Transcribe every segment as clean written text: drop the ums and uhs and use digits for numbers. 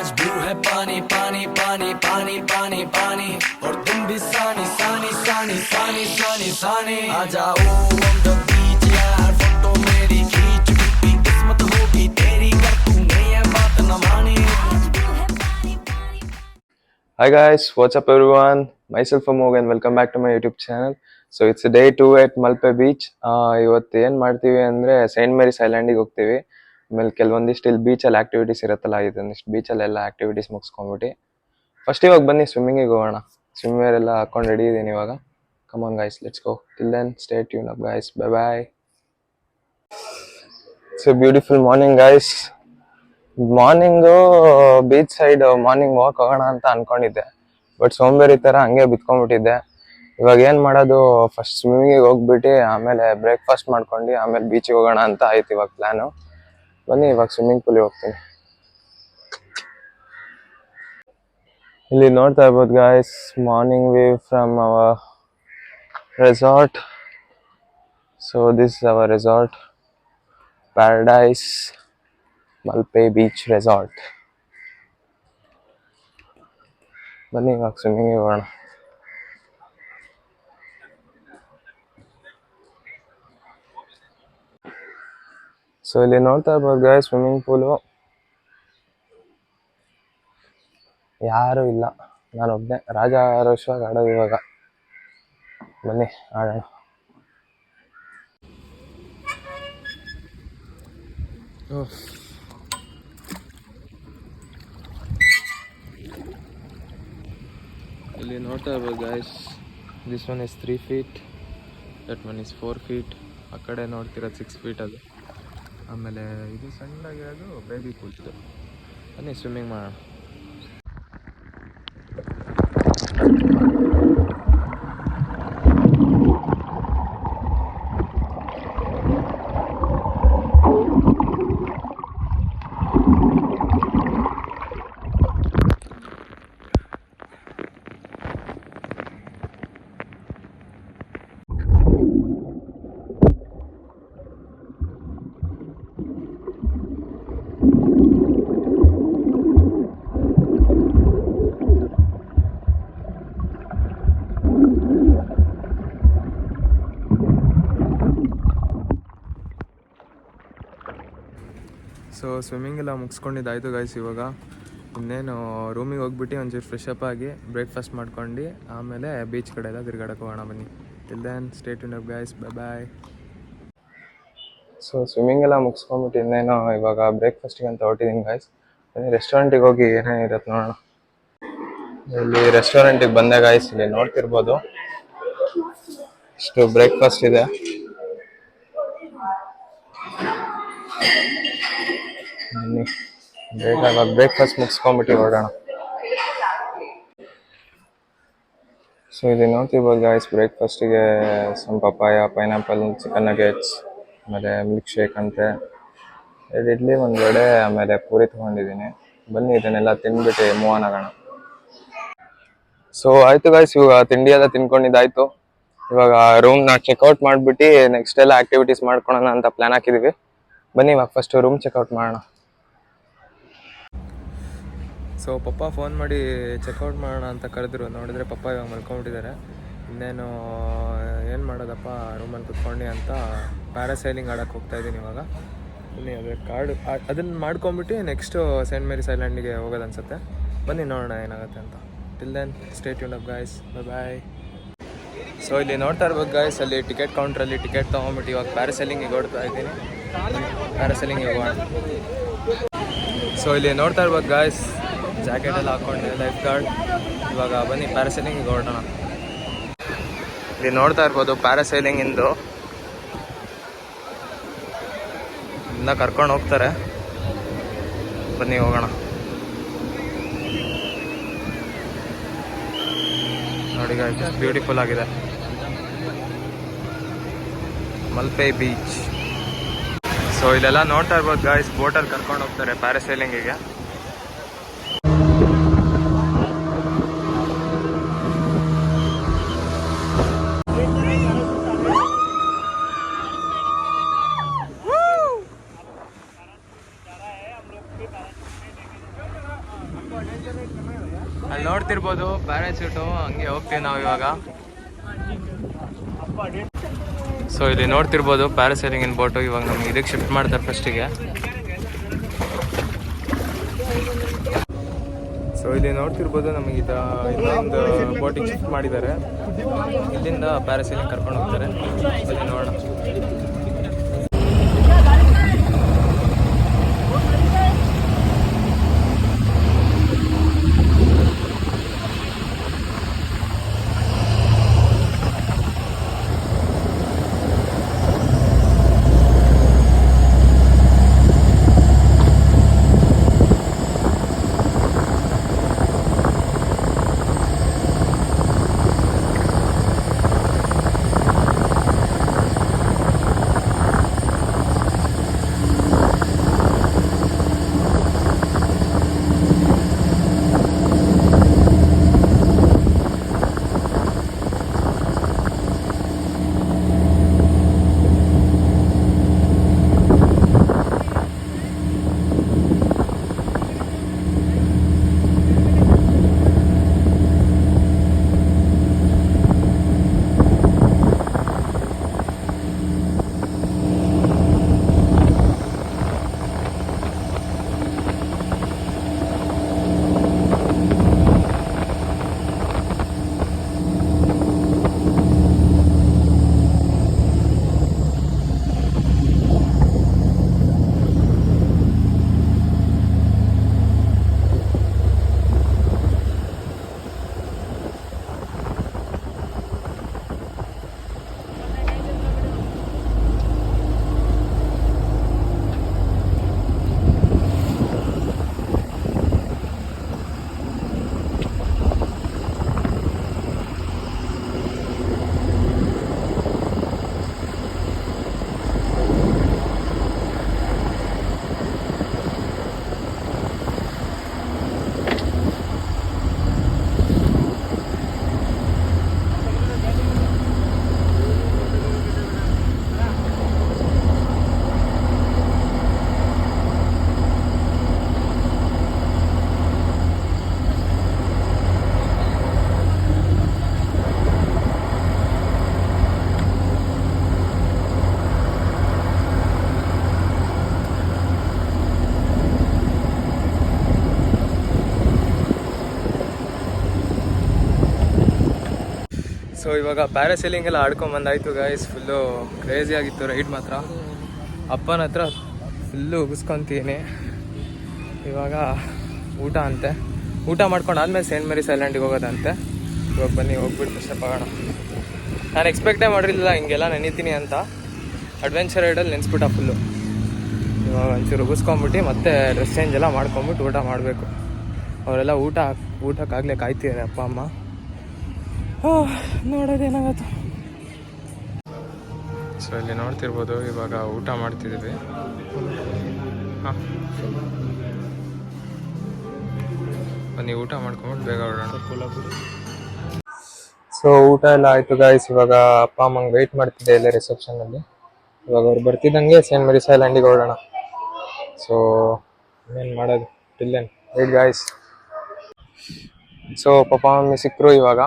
आज ब्लू है पानी पानी पानी पानी पानी पानी और तुम भी सानी सानी सानी सानी सानी सानी आ जाओ on the beach यार फोटो मेरी खींच भी किस्मत होगी तेरी कर तूने ये बात न मानी. Hi guys, what's up everyone? Myself Amog and welcome back to my YouTube channel. So it's day 2 at Malpe beach. ಇವತ್ತು ಏನು ಮಾಡ್ತೀವಿ ಅಂದರೆ ಸೈಂಟ್ ಮೇರಿಸ್ ಐಲ್ಯಾಂಡಿಗೆ ಹೋಗ್ತೀವಿ. ಆಮೇಲೆ ಕೆಲವೊಂದಿಷ್ಟು ಇಲ್ಲಿ ಬೀಚಲ್ಲಿ ಆ್ಯಕ್ಟಿವಿಟೀಸ್ ಇರುತ್ತಲ್ಲ, ಇದೊಂದಿಷ್ಟು ಬೀಚಲ್ಲೆಲ್ಲ ಆ್ಯಕ್ಟಿವಿಟೀಸ್ ಮುಗಿಸ್ಕೊಂಬಿಟ್ಟು ಫಸ್ಟ್ ಇವಾಗ ಬನ್ನಿ ಸ್ವಿಮ್ಮಿಂಗಿಗೆ ಹೋಗೋಣ. ಸ್ವಿಮ್ ವೇರ್ ಎಲ್ಲ ಹಾಕೊಂಡು ರೆಡಿ ಇದ್ದೀನಿ ಇವಾಗ. Come on guys, let's go. Till then stay tune up guys, bye bye. It's a beautiful morning guys. Morning beach side morning walk ಹೋಗೋಣ ಅಂತ ಅನ್ಕೊಂಡಿದ್ದೆ, ಬಟ್ ಸೋಂಬೇರಿ ಥರ ಹಂಗೆ ಬಿತ್ಕೊಂಡ್ಬಿಟ್ಟಿದ್ದೆ. ಇವಾಗ ಏನು ಮಾಡೋದು, ಫಸ್ಟ್ ಸ್ವಿಮ್ಮಿಂಗಿಗೆ ಹೋಗ್ಬಿಟ್ಟು ಆಮೇಲೆ ಬ್ರೇಕ್ಫಾಸ್ಟ್ ಮಾಡ್ಕೊಂಡು ಆಮೇಲೆ ಬೀಚಿಗೆ ಹೋಗೋಣ ಅಂತ ಆಯ್ತು ಇವಾಗ ಪ್ಲ್ಯಾನು. ಬನ್ನಿ ಇವಾಗ ಸ್ವಿಮ್ಮಿಂಗ್ ಪೂಲಿಗೆ ಹೋಗ್ತೀನಿ. ಇಲ್ಲಿ ನೋಡ್ತಾ ಇರ್ಬೋದು guys, morning view from our resort. So this is our resort, paradise Malpe beach resort. ಬನ್ನಿ ಇವಾಗ ಸ್ವಿಮ್ಮಿಂಗಿಗೆ ಹೋಗೋಣ. ಸೊ ಇಲ್ಲಿ ನೋಡ್ತಾ ಇರ್ಬೋದು ಗಾಯ್ಸ್, ಸ್ವಿಮ್ಮಿಂಗ್ ಪೂಲು ಯಾರೂ ಇಲ್ಲ, ನಾನೊಬ್ಬನೇ ರಾಜಾರೋಷವಾಗಿ ಆಡೋದು ಇವಾಗ. ಬನ್ನಿ ಆಡೋಣ. ಇಲ್ಲಿ ನೋಡ್ತಾ ಇರ್ಬೋದು guys, this one is 3 feet, that one is 4 feet. ಆ ಕಡೆ ನೋಡ್ತಿರೋದು 6 feet ಅದು. ಆಮೇಲೆ ಇದು ಸಣ್ಣದಾಗಿರೋದು ಬೇಬಿ ಪೂಲ್. ಬನ್ನಿ ಸ್ವಿಮ್ಮಿಂಗ್ ಮಾಡೋಣ. ಸೊ ಸ್ವಿಮ್ಮಿಂಗ್ ಎಲ್ಲ ಮುಗಿಸ್ಕೊಂಡಿದ್ದಾಯ್ತು ಗೈಸ್. ಇವಾಗ ಇನ್ನೇನು ರೂಮಿಗೆ ಹೋಗ್ಬಿಟ್ಟು ಒಂಚೂರು ಫ್ರೆಶ್ ಅಪ್ ಆಗಿ ಬ್ರೇಕ್ಫಾಸ್ಟ್ ಮಾಡ್ಕೊಂಡು ಆಮೇಲೆ ಬೀಚ್ ಕಡೆ ಎಲ್ಲ ತಿರ್ಗಾಡಕ್ಕೆ ಹೋಗೋಣ. ಬನ್ನಿ. Till then stay tuned up guys, bye bye. So swimming ಎಲ್ಲ ಮುಗಿಸ್ಕೊಂಡ್ಬಿಟ್ಟು ಇನ್ನೇನು ಇವಾಗ ಬ್ರೇಕ್ಫಾಸ್ಟಿಗೆ ಅಂತ ಹೊರಟಿದ್ದೀನಿ ಗೈಸ್. ಬನ್ನಿ ರೆಸ್ಟೋರೆಂಟಿಗೆ ಹೋಗಿ ಏನೇನಿರುತ್ತೆ ನೋಡೋಣ. ಇಲ್ಲಿ ರೆಸ್ಟೋರೆಂಟಿಗೆ ಬಂದೆ ಗೈಸ್, ಇಲ್ಲಿ ನೋಡ್ತಿರ್ಬೋದು ಇಷ್ಟು ಬ್ರೇಕ್ಫಾಸ್ಟ್ ಇದೆ. ಬೇಕಾಗ ಬ್ರೇಕ್ಫಾಸ್ಟ್ ಮುಗಿಸ್ಕೊಂಡ್ಬಿಟ್ಟು ಹೊರಡೋಣ. ಸೊ ಇಲ್ಲಿ ನೋಡ್ತಿರ್ಬೋದು ಗಾಯ್ಸ್, ಬ್ರೇಕ್ಫಾಸ್ಟಿಗೆ some papaya, pineapple, chicken nuggets, ಆಮೇಲೆ ಮಿಲ್ಕ್ ಶೇಕ್ ಅಂತೆ, 2 ಇಡ್ಲಿ, 1 ವಡೆ, ಆಮೇಲೆ ಪೂರಿ ತೊಗೊಂಡಿದ್ದೀನಿ. ಬನ್ನಿ ಇದನ್ನೆಲ್ಲ ತಿಂದ್ಬಿಟ್ಟು ಮೂವ್ ಆನ್ ಆಗೋಣ. ಸೊ ಆಯಿತು ಗಾಯ್ಸ್, ಇವಾಗ ತಿಂಡಿ ಎಲ್ಲ ತಿನ್ಕೊಂಡಿದ್ದಾಯ್ತು. ಇವಾಗ ರೂಮ್ನ ಚೆಕ್ಔಟ್ ಮಾಡಿಬಿಟ್ಟು ನೆಕ್ಸ್ಟ್ ಎಲ್ಲ ಆ್ಯಕ್ಟಿವಿಟೀಸ್ ಮಾಡ್ಕೊಳೋಣ ಅಂತ ಪ್ಲ್ಯಾನ್ ಹಾಕಿದ್ದೀವಿ. ಬನ್ನಿ ಇವಾಗ ಫಸ್ಟು ರೂಮ್ ಚೆಕ್ಔಟ್ ಮಾಡೋಣ. ಸೊ ಪಪ್ಪ ಫೋನ್ ಮಾಡಿ ಚೆಕ್ಔಟ್ ಮಾಡೋಣ ಅಂತ ಕರೆದ್ರು. ನೋಡಿದರೆ ಪಪ್ಪ ಇವಾಗ ಮಲ್ಕೊಂಡ್ಬಿಟ್ಟಿದ್ದಾರೆ. ಇನ್ನೇನು ಏನು ಮಾಡೋದಪ್ಪ ರೂಮಲ್ಲಿ ಕುತ್ಕೊಂಡು ಅಂತ ಪ್ಯಾರಾಸೈಲಿಂಗ್ ಆಡೋಕ್ಕೆ ಹೋಗ್ತಾಯಿದ್ದೀನಿ ಇವಾಗ. ಬನ್ನಿ ಅದೇ ಕಾರ್ಡು ಅದನ್ನು ಮಾಡ್ಕೊಂಬಿಟ್ಟು ನೆಕ್ಸ್ಟು ಸೈಂಟ್ ಮೇರಿಸ್ ಐಲ್ಯಾಂಡಿಗೆ ಹೋಗೋದು ಅನ್ಸುತ್ತೆ. ಬನ್ನಿ ನೋಡೋಣ ಏನಾಗುತ್ತೆ ಅಂತ. Till then stay tuned up guys, bye bye. So ಇಲ್ಲಿ ನೋಡ್ತಾ ಇರ್ಬೋದು ಗೈಸ್, ಅಲ್ಲಿ ಟಿಕೆಟ್ ಕೌಂಟ್ರಲ್ಲಿ ಟಿಕೆಟ್ ತೊಗೊಂಬಿಟ್ಟು ಇವಾಗ ಪ್ಯಾರಾಸೈಲಿಂಗಿಗೆ ಓಡ್ತಾ ಇದ್ದೀನಿ. ಪ್ಯಾರಾಸೈಲಿಂಗಿಗೆ ಹೋಗೋಣ. ಸೊ ಇಲ್ಲಿ ನೋಡ್ತಾ ಇರ್ಬೋದು ಗಾಯ್ಸ್, ಜಾಕೆಟ್ ಎಲ್ಲ ಹಾಕ್ಕೊಂಡಿದೆ, ಲೈಫ್ ಗಾರ್ಡ್. ಇವಾಗ ಬನ್ನಿ ಪ್ಯಾರಾಸೈಲಿಂಗಿಗೆ ಹೊರಡೋಣ. ಇಲ್ಲಿ ನೋಡ್ತಾ ಇರ್ಬೋದು ಪ್ಯಾರಾಸೈಲಿಂಗಿಂದು ಇನ್ನ ಕರ್ಕೊಂಡು ಹೋಗ್ತಾರೆ. ಬನ್ನಿ ಹೋಗೋಣ. ನೋಡಿ ಗಾಯ್ಸ್, ಬ್ಯೂಟಿಫುಲ್ ಆಗಿದೆ ಮಲ್ಪೆ ಬೀಚ್. ಸೊ ಇಲ್ಲೆಲ್ಲ ನೋಡ್ತಾ ಇರ್ಬೋದು ಗಾಯ್ಸ್, ಬೋಟಲ್ಲಿ ಕರ್ಕೊಂಡು ಹೋಗ್ತಾರೆ ಪ್ಯಾರಾಸೈಲಿಂಗಿಗೆ. ಅಲ್ಲಿ ನೋಡ್ತಿರ್ಬೋದು ಪ್ಯಾರಾಚೂಟು, ಹಂಗೆ ಹೋಗ್ತೀವಿ ನಾವು ಇವಾಗ. ಸೊ ಇಲ್ಲಿ ನೋಡ್ತಿರ್ಬೋದು ಪ್ಯಾರಾಸೈಲಿಂಗಿನ ಬೋಟು. ಇವಾಗ ನಮ್ಗೆ ಇದಕ್ಕೆ ಶಿಫ್ಟ್ ಮಾಡ್ತಾರೆ ಫಸ್ಟಿಗೆ. ಸೊ ಇಲ್ಲಿ ನೋಡ್ತಿರ್ಬೋದು ನಮಗೆ ಇನ್ನೊಂದು ಬೋಟಿಗೆ ಶಿಫ್ಟ್ ಮಾಡಿದ್ದಾರೆ. ಇಲ್ಲಿಂದ ಪ್ಯಾರಾಸೈಲಿಂಗ್ ಕರ್ಕೊಂಡು ಹೋಗ್ತಾರೆ. ಅಲ್ಲಿ ನೋಡೋಣ. ಸೊ ಇವಾಗ ಪ್ಯಾರಾಸೈಲಿಂಗ್ ಎಲ್ಲ ಆಡ್ಕೊಂಬಂದಾಯ್ತು ಗೈಸ್. ಫುಲ್ಲು ಕ್ರೇಜಿ ಆಗಿತ್ತು ರೈಡ್ ಮಾತ್ರ. ಅಪ್ಪನ ಹತ್ರ ಫುಲ್ಲು ಉಗಿಸ್ಕೊತೀನಿ. ಇವಾಗ ಊಟ ಅಂತೆ. ಊಟ ಮಾಡ್ಕೊಂಡು ಆದಮೇಲೆ ಸೇಂಟ್ ಮೇರಿಸ್ ಐಲ್ಯಾಂಡಿಗೆ ಹೋಗೋದಂತೆ. ಇವಾಗ ಬನ್ನಿ ಹೋಗ್ಬಿಟ್ಟು ಫ್ರೆಶ್ ಅಪ್ ಆಗೋಣ. ನಾನು ಎಕ್ಸ್ಪೆಕ್ಟೇ ಮಾಡಿರಲಿಲ್ಲ ಹಿಂಗೆಲ್ಲ ನೆನಿತೀನಿ ಅಂತ. ಅಡ್ವೆಂಚರ್ ರೈಡಲ್ಲಿ ನೆನೆಸ್ಬಿಟ್ಟ ಫುಲ್ಲು. ಇವಾಗ ಒಂಚೂರು ಉಗಿಸ್ಕೊಂಬಿಟ್ಟು ಮತ್ತೆ ಡ್ರೆಸ್ ಚೇಂಜ್ ಎಲ್ಲ ಮಾಡ್ಕೊಂಬಿಟ್ಟು ಊಟ ಮಾಡಬೇಕು. ಅವರೆಲ್ಲ ಊಟಕ್ಕಾಗಲೇ ಕಾಯ್ತಿದ್ದಾರೆ ಅಪ್ಪ ಅಮ್ಮ. ನೋಡೋದೇನಾಗತ್ತು. ಸೊ ಇಲ್ಲಿ ನೋಡ್ತಿರ್ಬೋದು ಇವಾಗ ಊಟ ಮಾಡ್ತಿದ್ದೀವಿ. ಹಾಂ ಬನ್ನಿ ಊಟ ಮಾಡ್ಕೊಂಬಿಟ್ಟು ಬೇಗ ಹೊರಡೋಣ. ಸೊ ಊಟ ಎಲ್ಲ ಆಯಿತು ಗಾಯ್ಸ್. ಇವಾಗ ಅಪ್ಪ ಅಮ್ಮಂಗೆ ವೆಯ್ಟ್ ಮಾಡ್ತಿದ್ದೆ ಇಲ್ಲೇ ರಿಸೆಪ್ಷನಲ್ಲಿ. ಇವಾಗ ಅವ್ರು ಬರ್ತಿದ್ದಂಗೆ ಸೇಂಟ್ ಮೇರಿಸ್ ಐಲ್ಯಾಂಡಿಗೆ ಹೊರಡೋಣ. ಸೊ ಏನು ಮಾಡೋದು ಟಿಲ್ಲೇನು wait guys. So papa mummy ಸಿಕ್ಕರು ಇವಾಗ.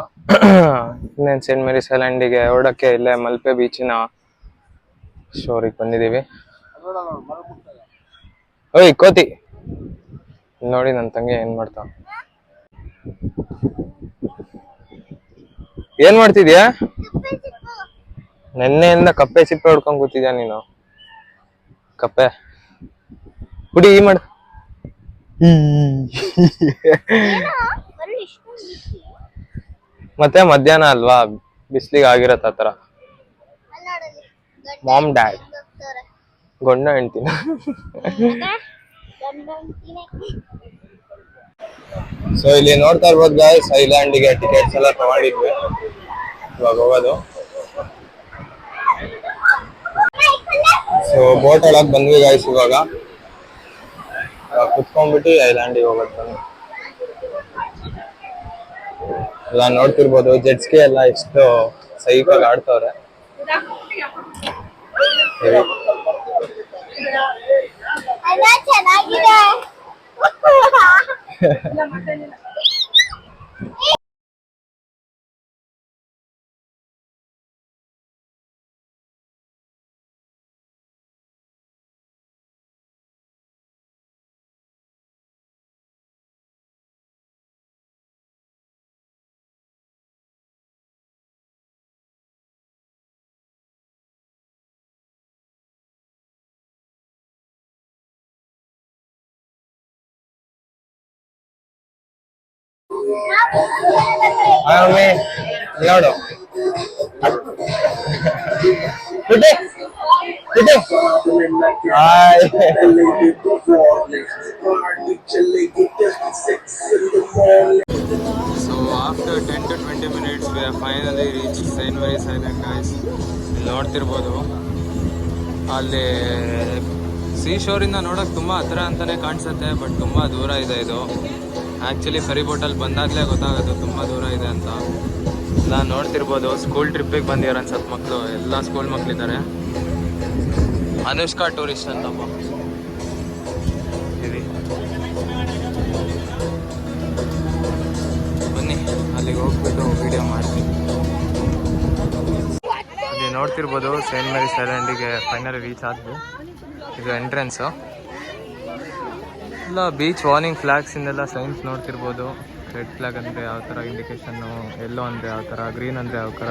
ಇನ್ನೇನು ಸೇಂಟ್ ಮೇರಿಸ್ ಐಲ್ಯಾಂಡಿಗೆ ಹೊರಡೋಕ್ಕೆ ಇಲ್ಲೇ ಮಲ್ಪೆ ಬೀಚಿನ ಶೋರಿಗೆ ಬಂದಿದ್ದೀವಿ. ಓಯ್ ಕೋತಿ ನೋಡಿ ನನ್ನ ತಂಗಿ ಏನು ಮಾಡ್ತಾ. ಏನು ಮಾಡ್ತಿದ್ಯಾ? ನೆನ್ನೆಯಿಂದ ಕಪ್ಪೆ ಸಿಪ್ಪೆ ಹೊಡ್ಕೊಂಡು ಕೂತಿದ್ಯಾ ನೀನು. ಕಪ್ಪೆ ಹುಡಿ ಈ ಮಾಡು. ಮತ್ತೆ ಮಧ್ಯಾಹ್ನ ಅಲ್ವಾ, ಬಿಸ್ಲಿಗೆ ಆಗಿರತ್ತ ಆ ಥರ. ಮಾಮ್ ಡ್ಯಾಡ್ ಗಂಡ ಹೆಂಡ್ತಿನ. ಸೊ ಇಲ್ಲಿ ನೋಡ್ತಾ ಇರ್ಬೋದು ಗಾಯ್ಸ್, ಐಲ್ಯಾಂಡಿಗೆ ಟಿಕೆಟ್ಸ್ ಎಲ್ಲ ತಗೊಂಡಿದ್ವಿ. ಇವಾಗ ಹೋಗೋದು. ಸೊ ಬೋಟ್ ಒಳಗೆ ಬಂದ್ವಿ ಗಾಯ್ಸ್. ಇವಾಗ ಕುತ್ಕೊಂಡ್ಬಿಟ್ಟು ಐಲ್ಯಾಂಡಿಗೆ ಹೋಗೋದು ಬನ್ನಿ. ಎಲ್ಲ ನೋಡ್ತಿರ್ಬೋದು ಜೆಟ್ಸ್ಕಿ ಎಲ್ಲ ಎಷ್ಟು ಸೈಕಾಗಿ ಆಡ್ತವ್ರೆ. ನೋಡು ಬಿಟ್ಟೆ ಬಿಟ್ಟೆ hi So after 10 to 20 minutes we have finally reached St. Mary's Island guys. ಇಲ್ಲಿ ನೋಡ್ತಿರ್ಬೋದು ಅಲ್ಲಿ ಸೀ ಶೋರಿಂದ ನೋಡೋಕೆ ತುಂಬ ಹತ್ರ ಅಂತಲೇ ಕಾಣಿಸುತ್ತೆ, ಬಟ್ ತುಂಬ ದೂರ ಇದೆ ಇದು. ಆ್ಯಕ್ಚುಲಿ ಫೆರಿ ಬೋಟಲ್ಲಿ ಬಂದಾಗಲೇ ಗೊತ್ತಾಗೋದು ತುಂಬ ದೂರ ಇದೆ ಅಂತ. ಎಲ್ಲ ನೋಡ್ತಿರ್ಬೋದು ಸ್ಕೂಲ್ ಟ್ರಿಪ್ಪಿಗೆ ಬಂದಿರೋ ಅನ್ಸತ್ತೆ ಮಕ್ಕಳು, ಎಲ್ಲ ಸ್ಕೂಲ್ ಮಕ್ಕಳಿದ್ದಾರೆ. ಅನುಷ್ಕಾ ಟೂರಿಸ್ಟ್ ಅಂತಪ್ಪ ಇರಿ, ಬನ್ನಿ ಅಲ್ಲಿಗೆ ಹೋಗ್ಬಿಟ್ಟು ವಿಡಿಯೋ ಮಾಡ್ತೀನಿ. ಇಲ್ಲಿ ನೋಡ್ತಿರ್ಬೋದು ಸೇಂಟ್ ಮೇರಿಸ್ ಐಲ್ಯಾಂಡಿಗೆ ಫೈನಲಿ ರೀಚ್ ಆದ್ವಿ. ಇದು ಎಂಟ್ರೆನ್ಸು. ಇಲ್ಲ ಬೀಚ್ ವಾರ್ನಿಂಗ್ ಫ್ಲಾಗ್ಸಿಂದೆಲ್ಲ ಸೈನ್ಸ್ ನೋಡ್ತಿರ್ಬೋದು. ರೆಡ್ ಫ್ಲಾಗ್ ಅಂದರೆ ಯಾವ ಥರ ಇಂಡಿಕೇಶನ್ನು, ಎಲ್ಲೋ ಅಂದರೆ ಯಾವ ಥರ, ಗ್ರೀನ್ ಅಂದರೆ ಯಾವ ಥರ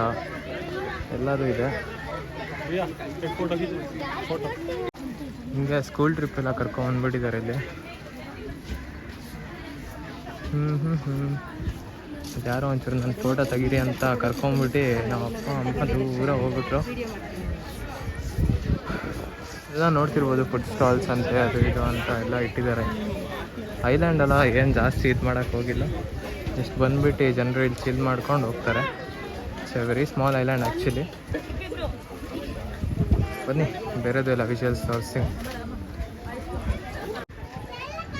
ಎಲ್ಲದೂ ಇದೆ. ಹಿಂಗೆ ಸ್ಕೂಲ್ ಟ್ರಿಪ್ ಎಲ್ಲ ಕರ್ಕೊಂಡ್ಬಂದ್ಬಿಟ್ಟಿದ್ದಾರೆ ಇಲ್ಲಿ. ಯಾರೋ ಒಂಚೂರು ನನ್ನ ಫೋಟೋ ತೆಗೀರಿ ಅಂತ ಕರ್ಕೊಂಡ್ಬಿಟ್ಟು ನಮ್ಮ ಅಪ್ಪ ಅಮ್ಮ ದೂರ ಹೋಗ್ಬಿಟ್ರು. ಎಲ್ಲ ನೋಡ್ತಿರ್ಬೋದು ಫುಡ್ ಸ್ಟಾಲ್ಸ್ ಅಂತೆ ಅದು ಇದು ಅಂತ ಎಲ್ಲ ಇಟ್ಟಿದ್ದಾರೆ. ಐಲ್ಯಾಂಡ್ ಅಲ್ಲ, ಏನು ಜಾಸ್ತಿ ಇದು ಮಾಡೋಕ್ಕೆ ಹೋಗಿಲ್ಲ, ಜಸ್ಟ್ ಬಂದುಬಿಟ್ಟು ಜನರು ಇಲ್ಲಿ ಚಿಲ್ ಮಾಡ್ಕೊಂಡು ಹೋಗ್ತಾರೆ. It's A very small island actually. ಬನ್ನಿ ಬೇರೆದು ಎಲ್ಲ ವಿಜುವಲ್ಸ್ ತೋರಿಸ್ತೀನಿ.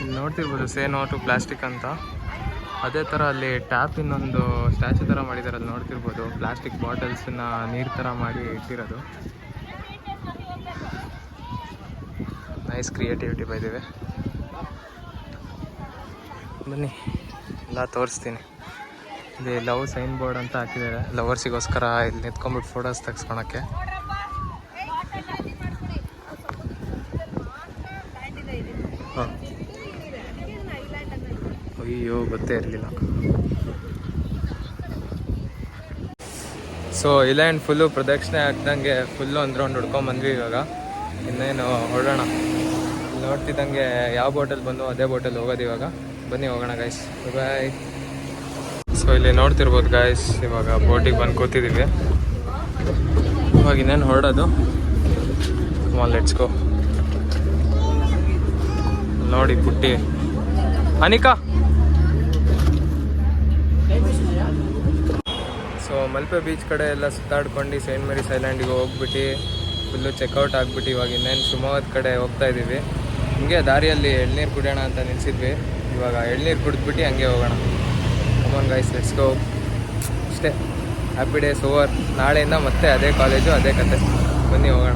ಇಲ್ಲಿ ನೋಡ್ತಿರ್ಬೋದು ಸೇ ನೋ ಟು ಪ್ಲಾಸ್ಟಿಕ್ ಅಂತ. ಅದೇ ಥರ ಅಲ್ಲಿ ಟ್ಯಾಪಿನ ಒಂದು ಸ್ಟ್ಯಾಚು ಥರ ಮಾಡಿದ್ದಾರೆ, ಅಲ್ಲಿ ನೋಡ್ತಿರ್ಬೋದು. ಪ್ಲಾಸ್ಟಿಕ್ ಬಾಟಲ್ಸನ್ನ ನೀರು ಥರ ಮಾಡಿ ಇಟ್ಟಿರೋದು. Nice creativity ಬೈದಿವೆ. ಬನ್ನಿ ಎಲ್ಲ ತೋರಿಸ್ತೀನಿ. ಇಲ್ಲಿ ಲವ್ ಸೈನ್ ಬೋರ್ಡ್ ಅಂತ ಹಾಕಿದ್ದಾರೆ, ಲವರ್ಸಿಗೋಸ್ಕರ ಇಲ್ಲಿ ನಿಂತ್ಕೊಂಡ್ಬಿಟ್ಟು ಫೋಟೋಸ್ ತೆಗೆಸ್ಕೊಳಕ್ಕೆ. ಹಾಂ, ಅಯ್ಯೋ ಗೊತ್ತೇ ಇರಲಿಲ್ಲ. ಸೊ ಐಲ್ಯಾಂಡ್ ಫುಲ್ಲು ಪ್ರದಕ್ಷಿಣೆ ಆಗ್ದಂಗೆ ಫುಲ್ಲು ಒಂದು ರೌಂಡ್ ಹುಡ್ಕೊಂಬಂದ್ವಿ. ಇವಾಗ ಇನ್ನೇನು ಹೊರಡೋಣ. ನೋಡ್ತಿದ್ದಂಗೆ ಯಾವ ಬೋಟಲ್ಲಿ ಬಂದು ಅದೇ ಬೋಟಲ್ಲಿ ಹೋಗೋದು ಇವಾಗ. ಬನ್ನಿ ಹೋಗೋಣ ಗೈಸ್, ಬಾಯ್. ಸೊ ಇಲ್ಲಿ ನೋಡ್ತಿರ್ಬೋದು ಗೈಸ್, ಇವಾಗ ಬೋಟಿಗೆ ಬಂದು ಕೂತಿದ್ದೀವಿ. ಇವಾಗ ಇನ್ನೇನು ಹೊರಡೋದು. Let's go. ನೋಡಿ ಪುಟ್ಟಿ ಅನಿಕಾ. ಸೊ ಮಲ್ಪೆ ಬೀಚ್ ಕಡೆ ಎಲ್ಲ ಸುತ್ತಾಡ್ಕೊಂಡು ಸೇಂಟ್ ಮೇರಿಸ್ ಐಲ್ಯಾಂಡಿಗೆ ಹೋಗ್ಬಿಟ್ಟು ಫುಲ್ಲು ಚೆಕ್ಔಟ್ ಆಗಿಬಿಟ್ಟು ಇವಾಗ ಇನ್ನೇನು ಶಿವಮೊಗ್ಗದ ಕಡೆ ಹೋಗ್ತಾ ಇದ್ದೀವಿ. ಹಿಂಗೆ ದಾರಿಯಲ್ಲಿ ಎಳ್ನೀರು ಕುಡಿಯೋಣ ಅಂತ ನಿಲ್ಸಿದ್ವಿ. ಇವಾಗ ಎಳ್ನೀರು ಕುಡಿದ್ಬಿಟ್ಟು ಹಂಗೆ ಹೋಗೋಣ. ಕಮಾನ್ ಗೈಸ್, ಲೆಟ್ಸ್ ಗೋ. ಅಷ್ಟೇ, ಹ್ಯಾಪಿ ಡೇಸ್ ಓವರ್. ನಾಳೆಯಿಂದ ಮತ್ತೆ ಅದೇ ಕಾಲೇಜು, ಅದೇ ಕತೆ. ಬನ್ನಿ ಹೋಗೋಣ.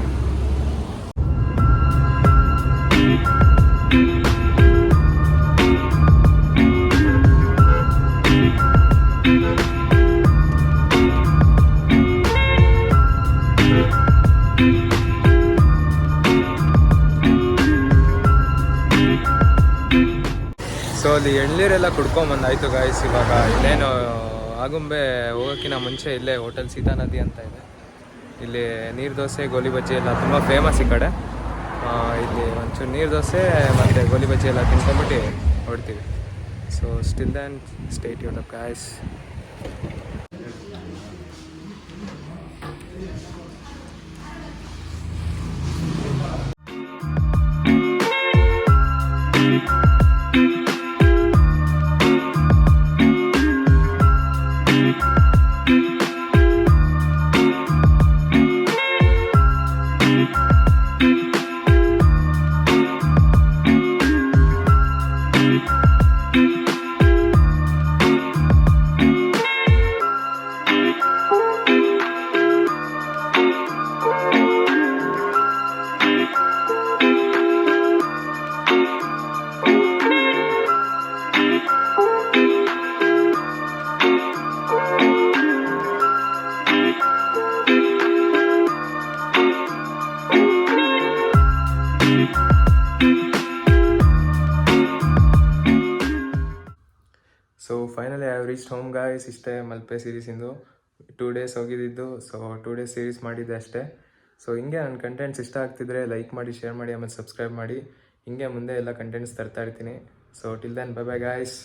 ಸೊ ಅಲ್ಲಿ ಎಳ್ನೀರೆಲ್ಲ ಕುಡ್ಕೊಂಬಂದಾಯ್ತು ಗಾಯ್ಸ್. ಇವಾಗ ಇನ್ನೇನು ಆಗುಂಬೆ ಹೋಗೋಕ್ಕಿಂತ ಮುಂಚೆ ಇಲ್ಲೇ ಹೋಟೆಲ್ ಸೀತಾ ನದಿ ಅಂತ ಇದೆ. ಇಲ್ಲಿ ನೀರು ದೋಸೆ, ಗೋಲಿ ಬಜ್ಜಿ ಎಲ್ಲ ತುಂಬ ಫೇಮಸ್ ಈ ಕಡೆ. ಇಲ್ಲಿ ಒಂಚೂರು ನೀರು ದೋಸೆ ಮತ್ತು ಗೋಲಿ ಬಜ್ಜಿ ಎಲ್ಲ ತಿನ್ಕೊಂಬಿಟ್ಟು ಹೊಡ್ತೀವಿ. ಸೊ ಸ್ಟಿಲ್ ದ್ಯಾನ್ stay tuned up guys. Reach home guys. ಇಷ್ಟೇ ಮಲ್ಪೆ ಸೀರೀಸಿಂದು 2 ಡೇಸ್ ಹೋಗಿದ್ದು. ಸೊ 2 ಡೇಸ್ ಸೀರೀಸ್ ಮಾಡಿದ್ದೆ ಅಷ್ಟೇ. ಸೊ ಹಿಂಗೆ ನನ್ನ ಕಂಟೆಂಟ್ಸ್ ಇಷ್ಟ ಆಗ್ತಿದ್ರೆ ಲೈಕ್ ಮಾಡಿ, ಶೇರ್ ಮಾಡಿ, ಆಮೇಲೆ ಸಬ್ಸ್ಕ್ರೈಬ್ ಮಾಡಿ. ಹಿಂಗೆ ಮುಂದೆ ಎಲ್ಲ ಕಂಟೆಂಟ್ಸ್ ತರ್ತಾ ಇರ್ತೀನಿ. So till then bye bye guys.